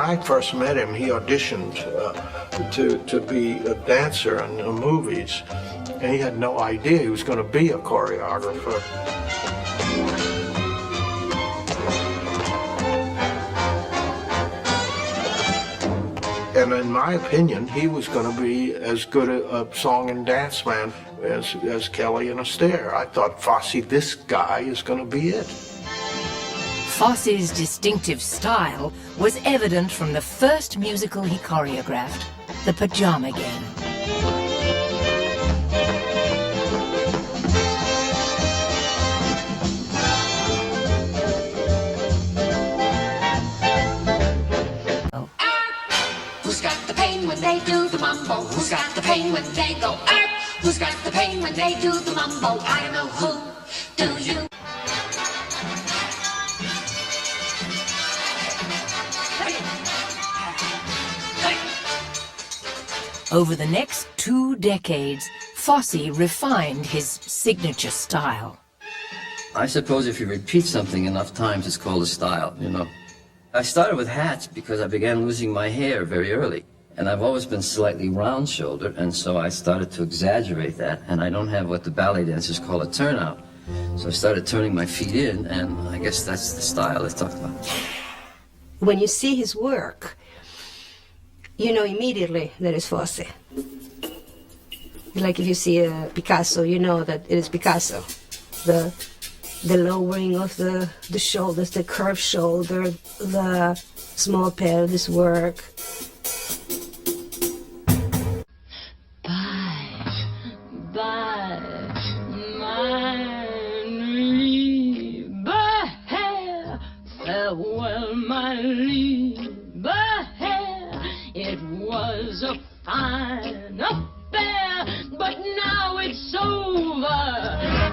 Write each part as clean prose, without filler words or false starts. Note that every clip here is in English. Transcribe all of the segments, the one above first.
I first met him, he auditioned to be a dancer in the movies, and he had no idea he was going to be a choreographer. And in my opinion, he was going to be as good a song and dance man as Kelly and Astaire. I thought, Fosse, this guy is going to be it. Fosse's distinctive style was evident from the first musical he choreographed, The Pajama Game. Who's got the pain when they do the mambo? Who's got the pain when they go arp? Who's got the pain when they do the mambo? I don't know who. Do you? Over the next 2 decades, Fosse refined his signature style. I suppose if you repeat something enough times, it's called a style, you know. I started with hats because I began losing my hair very early. And I've always been slightly round-shouldered, and so I started to exaggerate that. And I don't have what the ballet dancers call a turnout. So I started turning my feet in, and I guess that's the style I talked about. When you see his work, you know immediately that it's Fosse. Like if you see a Picasso, you know that it is Picasso. The lowering of the shoulders, the curved shoulder, the small pelvis work. Farewell, my liebe Herr. It was a fine affair, but now it's over.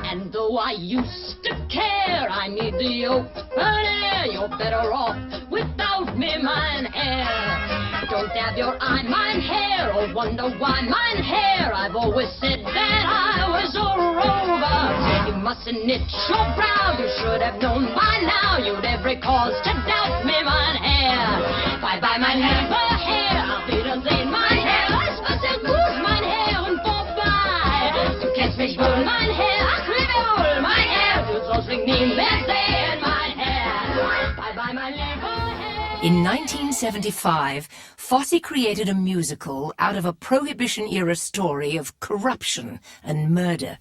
And though I used to care, I need the open air. You're better off without me, mein Herr. Don't dab your eye, mein Herr, or wonder why, mein Herr. I've always said that I was a rover. You mustn't knit your brow, you should have known by now. You'd every cause to doubt me, mein Herr. Bye-bye, mein lieber Herr, auf Wiedersehen, mein Herr. Es war sehr gut, mein Herr, und vorbei. Du kennst mich wohl, mein Herr, ach, lebe wohl, mein Herr. Du sollst mich nie mehr sehen, mein Herr. Bye-bye, mein lieber Herr. In 1975, Fosse created a musical out of a Prohibition-era story of corruption and murder.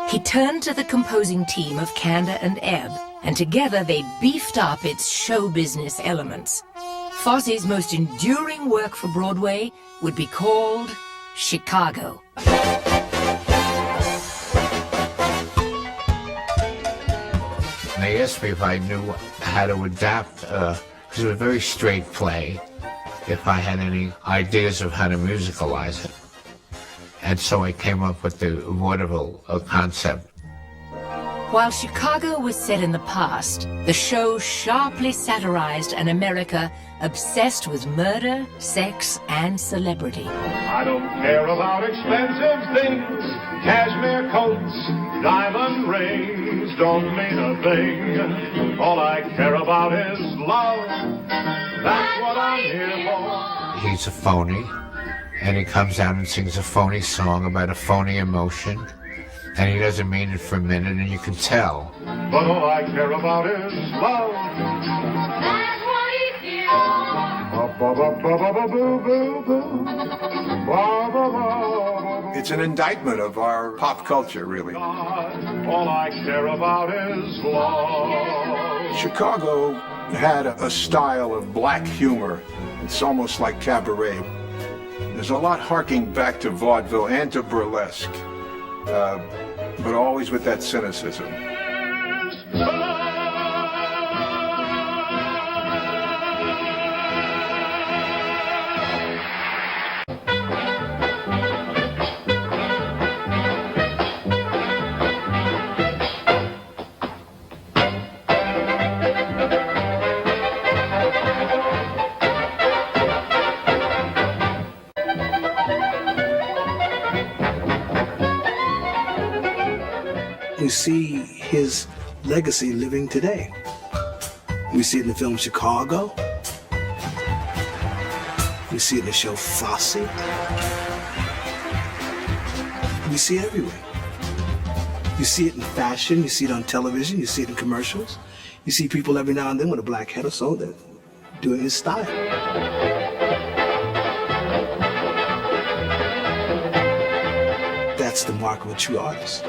He turned to the composing team of Kander and Ebb, and together they beefed up its show business elements. Fosse's most enduring work for Broadway would be called Chicago. They asked me if I knew how to adapt, because it was a very straight play, if I had any ideas of how to musicalize it. And so I came up with the vaudeville concept. While Chicago was set in the past, the show sharply satirized an America obsessed with murder, sex, and celebrity. I don't care about expensive things, cashmere coats, diamond rings don't mean a thing. All I care about is love. That's what I'm here for. He's a phony, and he comes out and sings a phony song about a phony emotion, and he doesn't mean it for a minute, and you can tell. But all I care about is love. That's what he's here for. It's an indictment of our pop culture, really. All I care about is love. Chicago had a style of black humor. It's almost like cabaret. There's a lot harking back to vaudeville and to burlesque, but always with that cynicism. We see his legacy living today. We see it in the film Chicago. We see it in the show Fosse. We see it everywhere. You see it in fashion, you see it on television, you see it in commercials. You see people every now and then with a black head or so that doing his style. That's the mark of a true artist.